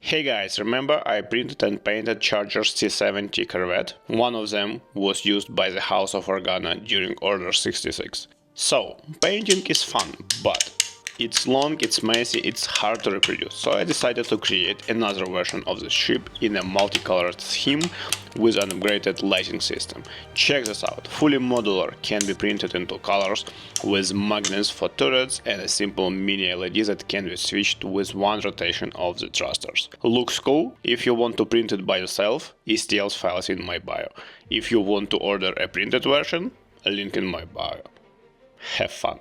Hey guys, remember I printed and painted Charger C70 corvette? One of them was used by the House of Organa during Order 66. So, painting is fun, but it's long, it's messy, it's hard to reproduce, so I decided to create another version of the ship in a multicolored theme with an upgraded lighting system. Check this out, fully modular, can be printed into colors with magnets for turrets and a simple mini LED that can be switched with one rotation of the thrusters. Looks cool. If you want to print it by yourself, STL's file is in my bio. If you want to order a printed version, a link in my bio. Have fun!